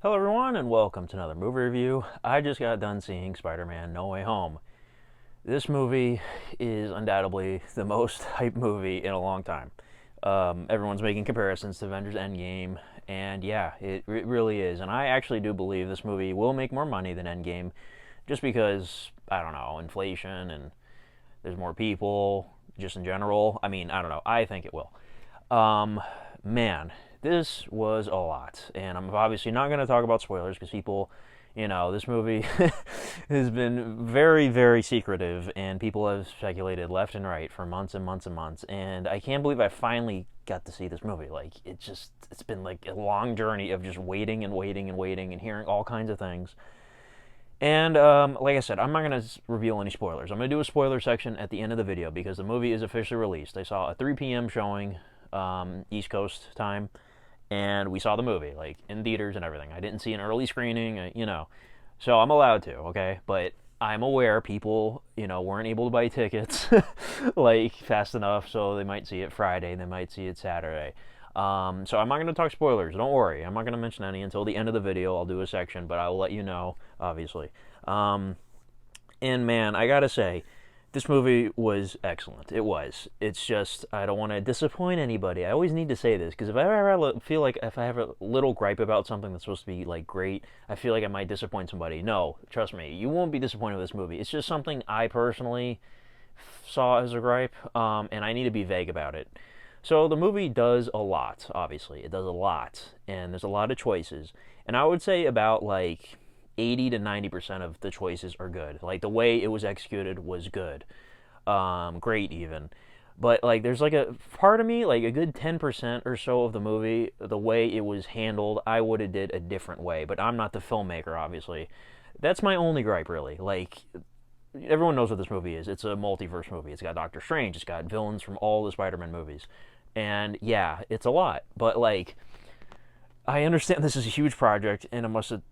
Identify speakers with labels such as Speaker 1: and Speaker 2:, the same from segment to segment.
Speaker 1: Hello everyone and welcome to another movie review. I just got done seeing Spider-Man No Way Home. This movie is undoubtedly the most hyped movie in a long time. Everyone's making comparisons to Avengers Endgame, and yeah, it really is. And I actually do believe this movie will make more money than Endgame, just because, I don't know, inflation and there's more people, just in general. I mean, I don't know, I think it will. Um, Man, this was a lot, and I'm obviously not going to talk about spoilers because people, this movie has been very, very secretive, and people have speculated left and right for months and months and months. And I can't believe I finally got to see this movie. Like, it's been like a long journey of just waiting and waiting and waiting and hearing all kinds of things. And like I said, I'm not going to reveal any spoilers. I'm going to do a spoiler section at the end of the video because the movie is officially released. I saw a 3 p.m. showing, East Coast time, and we saw the movie, like, in theaters and everything. I didn't see an early screening. So I'm allowed to, okay? But I'm aware people, weren't able to buy tickets, like, fast enough, so they might see it Friday, they might see it Saturday. So I'm not going to talk spoilers. Don't worry. I'm not going to mention any until the end of the video. I'll do a section, but I'll let you know, obviously. And man, I gotta say, this movie was excellent. It was. It's just, I don't want to disappoint anybody. I always need to say this because if I ever feel like if I have a little gripe about something that's supposed to be like great, I feel like I might disappoint somebody. No, trust me, you won't be disappointed with this movie. It's just something I personally saw as a gripe, and I need to be vague about it. So the movie does a lot, obviously. It does a lot, and there's a lot of choices. And I would say about like 80 to 90% of the choices are good. Like the way it was executed was good. Great even. But like there's like a part of me, like a good 10% or so of the movie, the way it was handled, I would have did a different way. But I'm not the filmmaker, obviously. That's my only gripe, really. Like, everyone knows what this movie is. It's a multiverse movie. It's got Doctor Strange. It's got villains from all the Spider-Man movies. And yeah, it's a lot. But like, I understand this is a huge project, and it must have,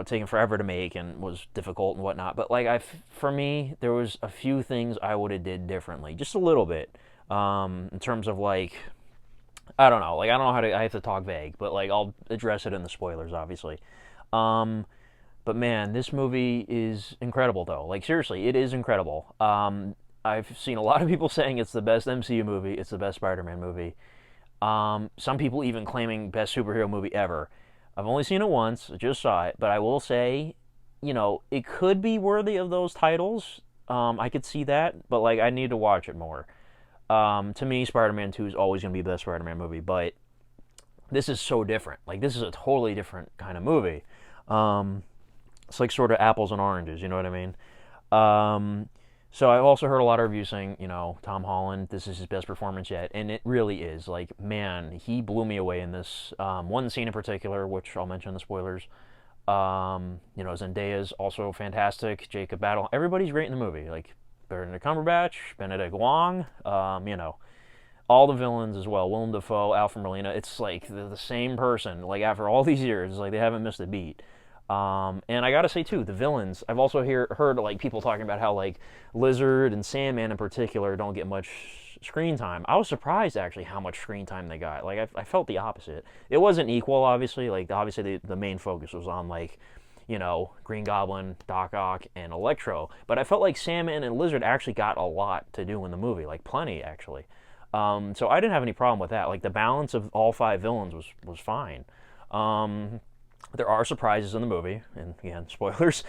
Speaker 1: taken forever to make and was difficult and whatnot. But like, for me, there was a few things I would have did differently, just a little bit, in terms of like, I don't know, like I don't know how to. I have to talk vague, but like I'll address it in the spoilers, obviously. Um, but man, this movie is incredible, though. Like seriously, it is incredible. I've seen a lot of people saying it's the best MCU movie. It's the best Spider-Man movie. Some people even claiming best superhero movie ever. I've only seen it once. I just saw it, but I will say, it could be worthy of those titles. I could see that, but like I need to watch it more. To me, Spider-Man 2 is always going to be the best Spider-Man movie, but this is so different. Like this is a totally different kind of movie. Um, it's like sort of apples and oranges. You know what I mean? Um, so I've also heard a lot of reviews saying, Tom Holland, this is his best performance yet, and it really is. Like, man, he blew me away in this. One scene in particular, which I'll mention in the spoilers. Zendaya's also fantastic. Jacob Battle, everybody's great in the movie. Like Benedict Cumberbatch, Benedict Wong, all the villains as well. Willem Dafoe, Alfred Molina. It's like the same person. Like after all these years, it's like they haven't missed a beat. And I gotta say too, the villains. I've also heard like people talking about how like Lizard and Sandman in particular don't get much screen time. I was surprised actually how much screen time they got. Like I felt the opposite. It wasn't equal, obviously. Like obviously the main focus was on like Green Goblin, Doc Ock, and Electro. But I felt like Sandman and Lizard actually got a lot to do in the movie, like plenty actually. So I didn't have any problem with that. Like the balance of all five villains was fine. Um, there are surprises in the movie, and again, spoilers.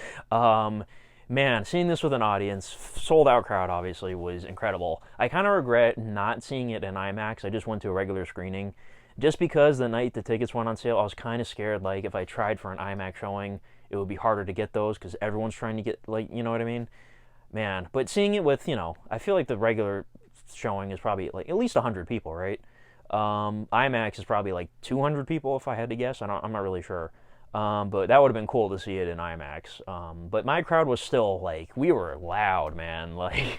Speaker 1: Man, seeing this with an audience, sold out crowd, obviously, was incredible. I kind of regret not seeing it in IMAX. I just went to a regular screening. Just because the night the tickets went on sale, I was kind of scared, like, if I tried for an IMAX showing, it would be harder to get those because everyone's trying to get, like, you know what I mean? Man, but seeing it with, I feel like the regular showing is probably, like, at least 100 people, right? IMAX is probably, like, 200 people, if I had to guess. I'm not really sure. But that would have been cool to see it in IMAX. But my crowd was still like, we were loud, man. Like,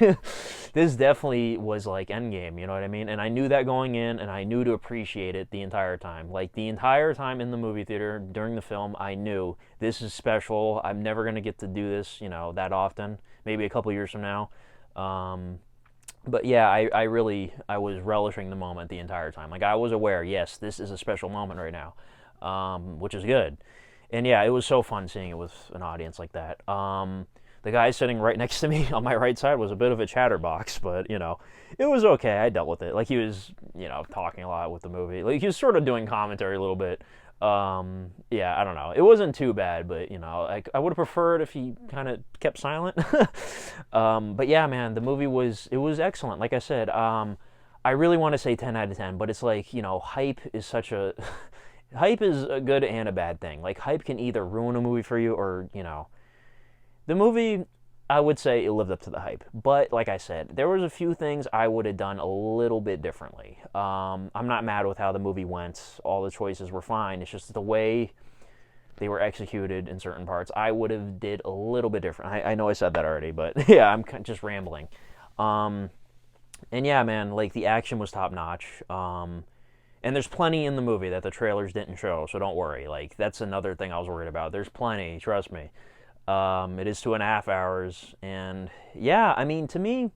Speaker 1: this definitely was like Endgame, you know what I mean? And I knew that going in, and I knew to appreciate it the entire time. Like, the entire time in the movie theater during the film, I knew this is special. I'm never going to get to do this, that often. Maybe a couple years from now. But yeah, I was relishing the moment the entire time. Like, I was aware, yes, this is a special moment right now, which is good. And yeah, it was so fun seeing it with an audience like that. The guy sitting right next to me on my right side was a bit of a chatterbox, but it was okay. I dealt with it. Like he was, talking a lot with the movie. Like he was sort of doing commentary a little bit. Yeah, I don't know. It wasn't too bad, but I would have preferred if he kind of kept silent. But yeah, man, the movie was excellent. Like I said, I really want to say 10 out of 10, but it's like hype is such a hype is a good and a bad thing. Like hype can either ruin a movie for you or the movie, I would say it lived up to the hype. But like I said, there was a few things I would have done a little bit differently. I'm not mad with how the movie went. All the choices were fine. It's just the way they were executed in certain parts. I would have did a little bit different. I know I said that already, but yeah, I'm just rambling. And yeah, man, like the action was top notch. And there's plenty in the movie that the trailers didn't show, so don't worry. Like that's another thing I was worried about. There's plenty, trust me. It is 2.5 hours, and yeah, I mean, to me,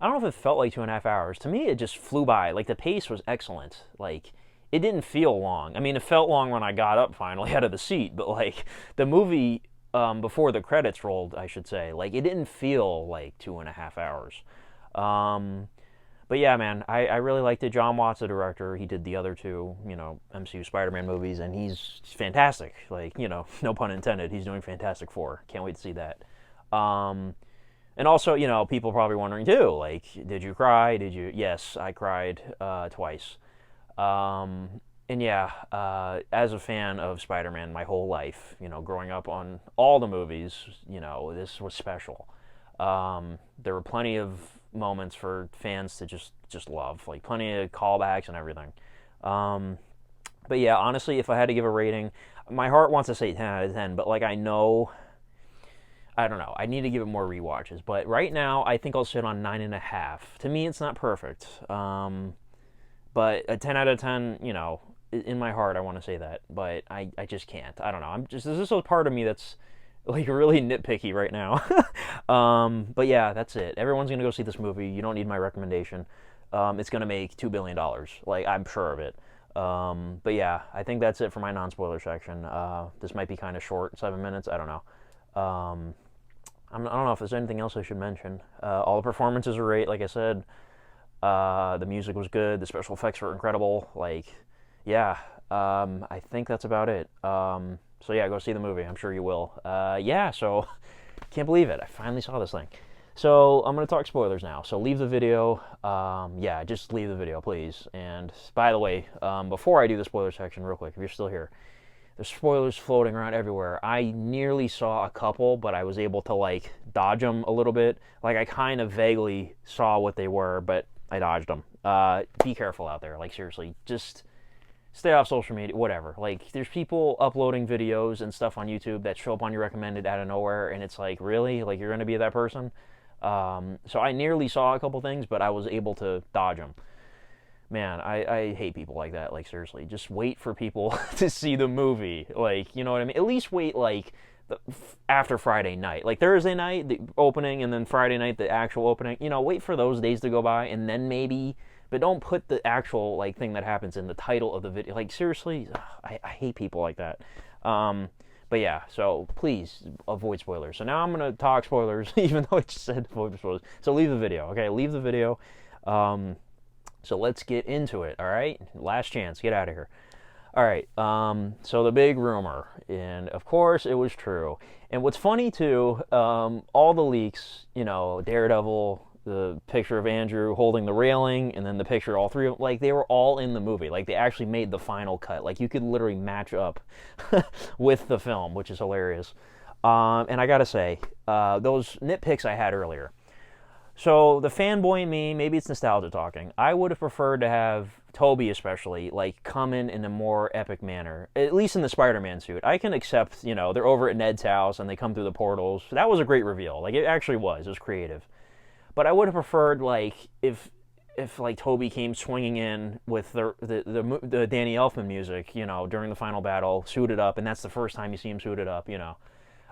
Speaker 1: I don't know if it felt like 2.5 hours. To me, it just flew by. Like the pace was excellent. Like it didn't feel long. I mean, it felt long when I got up finally out of the seat, but like the movie before the credits rolled, I should say, like it didn't feel like 2.5 hours. But yeah, man, I really liked it. John Watts, the director, he did the other two, MCU Spider-Man movies, and he's fantastic. Like, no pun intended, he's doing Fantastic Four. Can't wait to see that. And also, people probably wondering too, like, did you cry? Yes, I cried twice. And yeah, as a fan of Spider-Man my whole life, growing up on all the movies, this was special. There were plenty of moments for fans to just love, like plenty of callbacks and everything. But yeah, honestly, if I had to give a rating, my heart wants to say 10 out of 10, but like I don't know, I need to give it more rewatches. But right now, I think I'll sit on 9.5. To me, it's not perfect, but a 10 out of 10, in my heart, I want to say that, but I just can't. I don't know. This is a part of me that's like really nitpicky right now. But yeah, that's it. Everyone's gonna go see this movie. You don't need my recommendation. It's gonna make $2 billion. Like I'm sure of it. But yeah, I think that's it for my non-spoiler section. This might be kind of short, 7 minutes. I don't know. I don't know if there's anything else I should mention. All the performances were great, like I said. The music was good. The special effects were incredible. Like, yeah. I think that's about it. So yeah, go see the movie. I'm sure you will. Yeah, so can't believe it. I finally saw this thing. So I'm going to talk spoilers now. So leave the video. Yeah, just leave the video, please. And by the way, before I do the spoiler section, real quick, if you're still here, there's spoilers floating around everywhere. I nearly saw a couple, but I was able to like dodge them a little bit. Like I kind of vaguely saw what they were, but I dodged them. Be careful out there. Like seriously, just stay off social media, whatever. Like, there's people uploading videos and stuff on YouTube that show up on your recommended out of nowhere, and it's like, really? Like, you're going to be that person? So I nearly saw a couple things, but I was able to dodge them. Man, I hate people like that. Like, seriously, just wait for people to see the movie. Like, you know what I mean? At least wait, like, after Friday night. Like, Thursday night, the opening, and then Friday night, the actual opening. Wait for those days to go by, and then maybe... But don't put the actual like thing that happens in the title of the video. Like seriously, I hate people like that. But yeah, so please avoid spoilers. So now I'm gonna talk spoilers, even though I just said avoid spoilers. So leave the video, okay? Leave the video. So let's get into it. All right, last chance. Get out of here. All right. So the big rumor, and of course it was true. And what's funny too, all the leaks, Daredevil, the picture of Andrew holding the railing, and then the picture of all three of them, like they were all in the movie. Like they actually made the final cut. Like you could literally match up with the film, which is hilarious. And I gotta say, those nitpicks I had earlier. So the fanboy in me, maybe it's nostalgia talking. I would have preferred to have Tobey especially, like come in a more epic manner. At least in the Spider-Man suit. I can accept, they're over at Ned's house and they come through the portals. That was a great reveal. Like it actually was. It was creative. But I would have preferred, like, if like Tobey came swinging in with the Danny Elfman music, during the final battle, suited up, and that's the first time you see him suited up,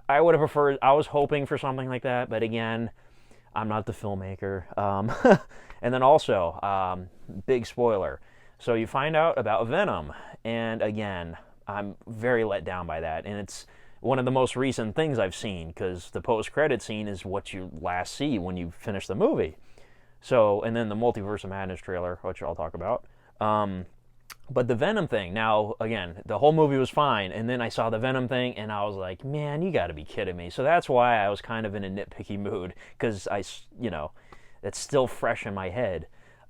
Speaker 1: I would have preferred. I was hoping for something like that, but again, I'm not the filmmaker. And then also, big spoiler. So you find out about Venom, and again, I'm very let down by that, and it's one of the most recent things I've seen because the post-credit scene is what you last see when you finish the movie. So, and then the Multiverse of Madness trailer, which I'll talk about. But the Venom thing, now, again, the whole movie was fine, and then I saw the Venom thing, and I was like, man, you gotta be kidding me. So that's why I was kind of in a nitpicky mood, because it's still fresh in my head.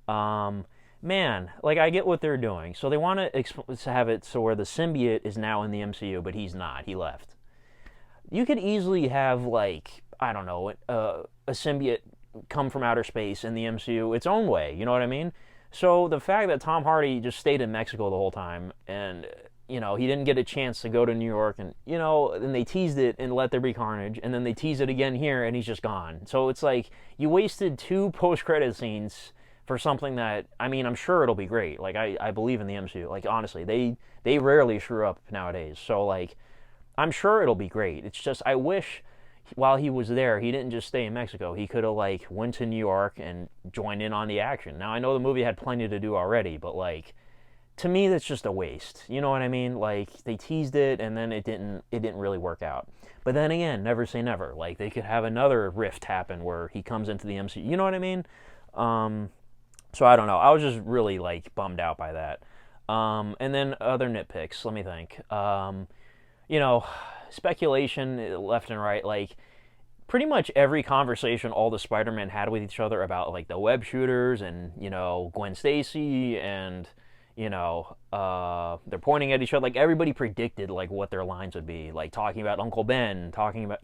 Speaker 1: Man, like, I get what they're doing. So they want to have it so where the symbiote is now in the MCU, but he's not. He left. You could easily have, like, I don't know, a symbiote come from outer space in the MCU its own way, you know what I mean? So the fact that Tom Hardy just stayed in Mexico the whole time, and he didn't get a chance to go to New York, and and they teased it in Let There Be Carnage, and then they tease it again here, and he's just gone. So it's like you wasted 2 post-credit scenes for something that, I mean, I'm sure it'll be great. Like I believe in the MCU. Like honestly, they rarely screw up nowadays. So like I'm sure it'll be great. It's just I wish while he was there, he didn't just stay in Mexico. He could have like went to New York and joined in on the action. Now I know the movie had plenty to do already, but like to me that's just a waste. You know what I mean? Like they teased it and then it didn't really work out. But then again, never say never. Like they could have another rift happen where he comes into the MCU. You know what I mean? So I don't know. I was just really like bummed out by that. And then other nitpicks. Let me think. Speculation left and right. Like pretty much every conversation all the Spider-Man had with each other about like the web shooters and Gwen Stacy and they're pointing at each other. Like everybody predicted like what their lines would be. Like talking about Uncle Ben, talking about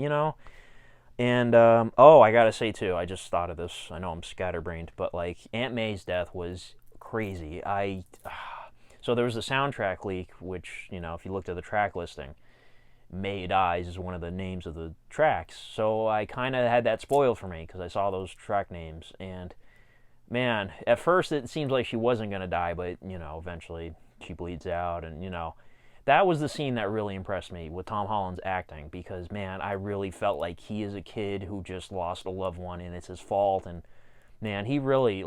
Speaker 1: And I gotta say too, I just thought of this. I know I'm scatterbrained, but like Aunt May's death was crazy. So there was a soundtrack leak, which if you looked at the track listing, May Dies is one of the names of the tracks. So I kind of had that spoiled for me because I saw those track names. And man, at first it seems like she wasn't gonna die, but eventually she bleeds out, and that was the scene that really impressed me with Tom Holland's acting, because man, I really felt like he is a kid who just lost a loved one and it's his fault, and man, he really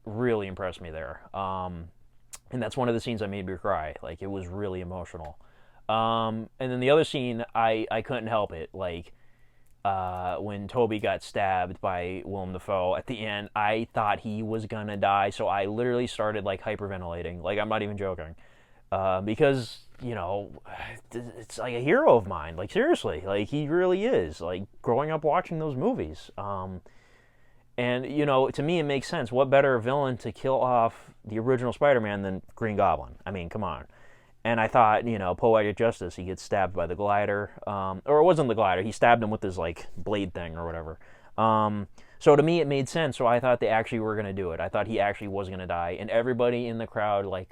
Speaker 1: impressed me there. And that's one of the scenes that made me cry. Like it was really emotional. And then the other scene, I couldn't help it. Like when Toby got stabbed by Willem Dafoe at the end, I thought he was gonna die, so I literally started like hyperventilating. Like I'm not even joking, because it's like a hero of mine. Like seriously, like he really is. Like growing up watching those movies, and to me it makes sense. What better villain to kill off the original Spider-Man than Green Goblin? I mean, come on. And I thought, Poetic Justice, he gets stabbed by the glider. Or it wasn't the glider. He stabbed him with his, like, blade thing or whatever. So to me, it made sense. So I thought they actually were going to do it. I thought he actually was going to die. And everybody in the crowd, like,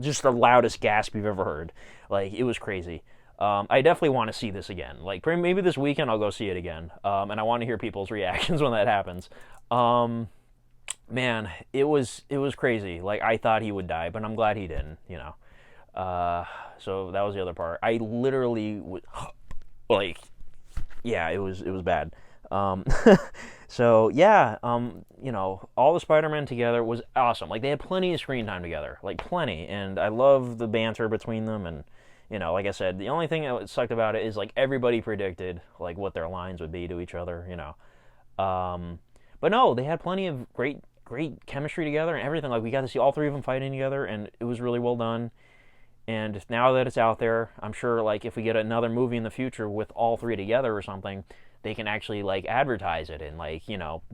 Speaker 1: just the loudest gasp you've ever heard. Like, it was crazy. I definitely want to see this again. Like, maybe this weekend I'll go see it again. And I want to hear people's reactions when that happens. Man, it was crazy. Like, I thought he would die, but I'm glad he didn't, So that was the other part. I literally like, yeah, it was bad. So yeah, all the Spider-Man together was awesome. Like they had plenty of screen time together, like plenty, and I love the banter between them. And like I said, the only thing that sucked about it is like everybody predicted like what their lines would be to each other, But no, they had plenty of great chemistry together and everything. Like we got to see all 3 of them fighting together, and it was really well done. And now that it's out there, I'm sure like if we get another movie in the future with all 3 together or something, they can actually like advertise it and like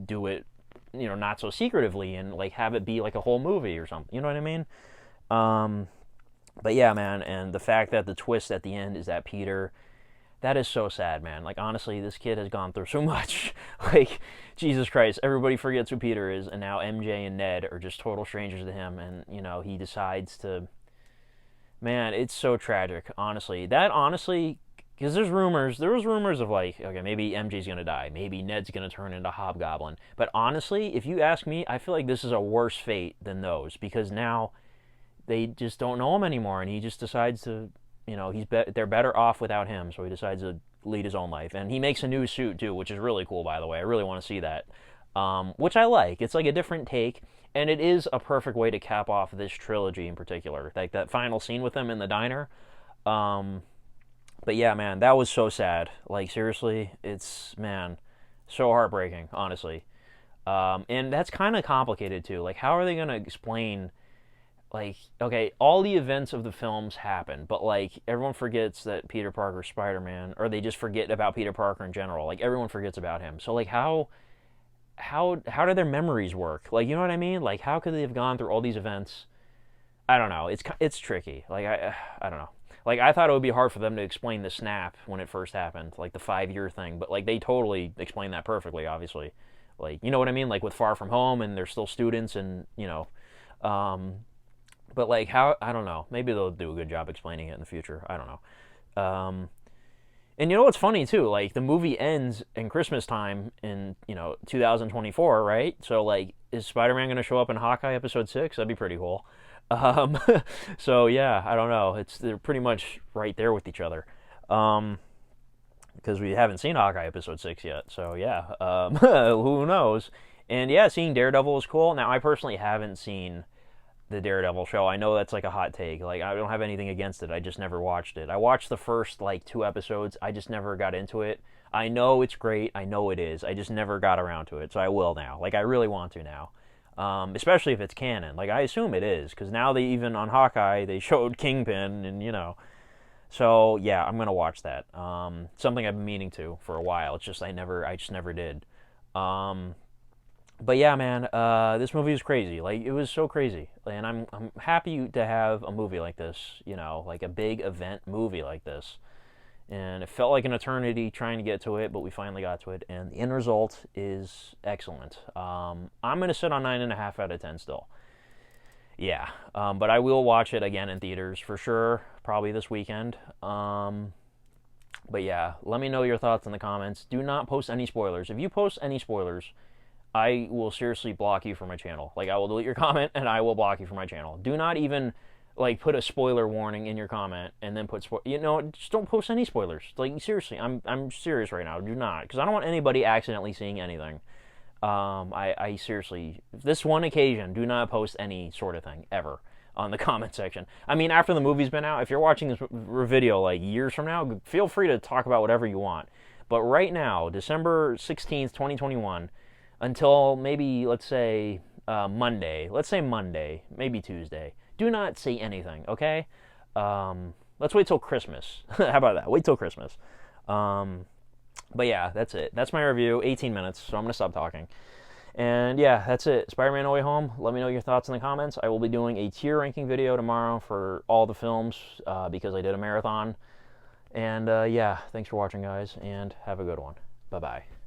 Speaker 1: do it not so secretively and like have it be like a whole movie or something. You know what I mean? But yeah, man, and the fact that the twist at the end is that Peter, that is so sad, man. Like honestly, this kid has gone through so much. Like Jesus Christ, everybody forgets who Peter is, and now MJ and Ned are just total strangers to him, and he decides to. Man, it's so tragic, honestly. Because there was rumors of like, okay, maybe MJ's gonna die, maybe Ned's gonna turn into Hobgoblin. But honestly, if you ask me, I feel like this is a worse fate than those, because now they just don't know him anymore, and he just decides to, they're better off without him, so he decides to lead his own life. And he makes a new suit too, which is really cool, by the way. I really want to see that, which I like. It's like a different take. And it is a perfect way to cap off this trilogy in particular. Like that final scene with them in the diner. But yeah, man, that was so sad. Like, seriously, it's, man, so heartbreaking, honestly. And that's kind of complicated too. Like, how are they going to explain, like, okay, all the events of the films happen, but like, everyone forgets that Peter Parker's Spider Man, or they just forget about Peter Parker in general. Like, everyone forgets about him. So, like, how do their memories work? Like, you know what I mean? Like, how could they have gone through all these events? I don't know. It's tricky. Like, I don't know. Like, I thought it would be hard for them to explain the snap when it first happened, like the 5 year thing. But like, they totally explained that perfectly. Obviously, like, you know what I mean? Like with Far From Home, and they're still students, and um, but like, how, I don't know. Maybe they'll do a good job explaining it in the future. I don't know. And you know what's funny too? Like, the movie ends in Christmas time in 2024, right? So like, is Spider-Man going to show up in Hawkeye episode 6? That'd be pretty cool. Um, so yeah, I don't know. They're pretty much right there with each other, because we haven't seen Hawkeye episode 6 yet. So yeah, who knows? And yeah, seeing Daredevil is cool. Now, I personally haven't seen the Daredevil show. I know that's like a hot take. Like, I don't have anything against it. I just never watched it. I watched the first like 2 episodes. I just never got into it. I know it's great. I know it is. I just never got around to it. So I will now. Like, I really want to now. Especially if it's canon. Like, I assume it is, because now they even on Hawkeye they showed Kingpin, and. So yeah, I'm gonna watch that. Something I've been meaning to for a while. It's just I just never did. Um, but yeah, man, this movie was crazy. Like, it was so crazy, and I'm happy to have a movie like this. Like a big event movie like this. And it felt like an eternity trying to get to it, but we finally got to it, and the end result is excellent. I'm gonna sit on 9.5 out of 10 still. Yeah, but I will watch it again in theaters for sure, probably this weekend. But yeah, let me know your thoughts in the comments. Do not post any spoilers. If you post any spoilers, I will seriously block you from my channel. Like, I will delete your comment and I will block you from my channel. Do not even like put a spoiler warning in your comment and then put just don't post any spoilers. Like, seriously, I'm serious right now. Do not, because I don't want anybody accidentally seeing anything. I seriously, this one occasion, do not post any sort of thing ever on the comment section. I mean, after the movie's been out, if you're watching this video like years from now, feel free to talk about whatever you want. But right now, December 16th, 2021, until maybe, let's say, Monday, maybe Tuesday, do not say anything, okay? Let's wait till Christmas. How about that? Wait till Christmas. But yeah, that's it. That's my review. 18 minutes, so I'm going to stop talking. And yeah, that's it. Spider-Man No Way Home. Let me know your thoughts in the comments. I will be doing a tier ranking video tomorrow for all the films, because I did a marathon. And yeah, thanks for watching, guys, and have a good one. Bye-bye.